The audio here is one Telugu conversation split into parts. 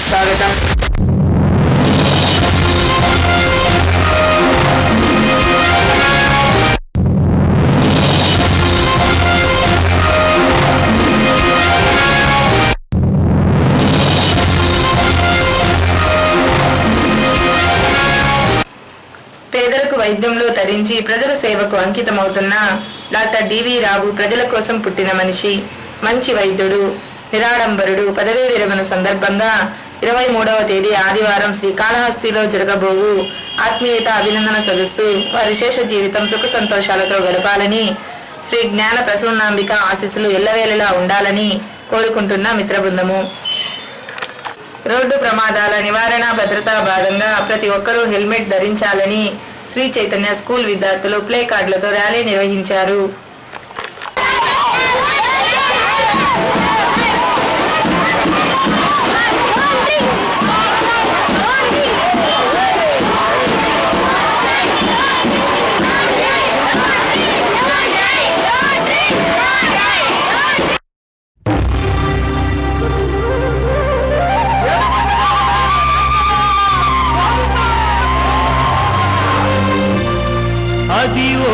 స్వాగతం. పేదలకు వైద్యంలో తరించి ప్రజల సేవకు అంకితమవుతున్న డాక్టర్ డివి రావు ప్రజల కోసం పుట్టిన మనిషి, మంచి వైద్యుడు, నిరాడంబరుడు. పదవీ విరమణ సందర్భంగా 23వ తేదీ ఆదివారం శ్రీకాళహస్తిలో జరగబోవు ఆత్మీయత అభినందన సదస్సు వారి విశేష జీవితం సుఖ సంతోషాలతో గడపాలని, శ్రీ జ్ఞాన ప్రసూనాంబిక ఆశీస్సులు ఎల్లవేళలా ఉండాలని కోరుకుంటున్న మిత్రబృందము. రోడ్డు ప్రమాదాల నివారణ భద్రతా భాగంగా ప్రతి ఒక్కరూ హెల్మెట్ ధరించాలని శ్రీ చైతన్య స్కూల్ విద్యార్థులు ప్లే కార్డులతో ర్యాలీ నిర్వహించారు. అదివో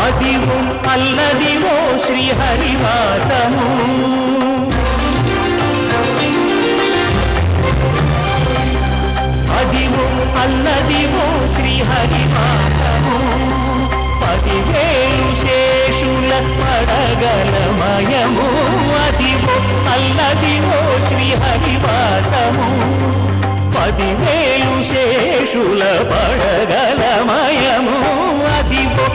అదివో అల్లదివో శ్రీహరివాసము, అదివో అల్లదివో శ్రీహరివాసము. 10,000 శేషుల పడగలమయము, అదివో అల్లదివో శ్రీహరివాసము. 10,000 శేషుల పడగలమయము, అదివో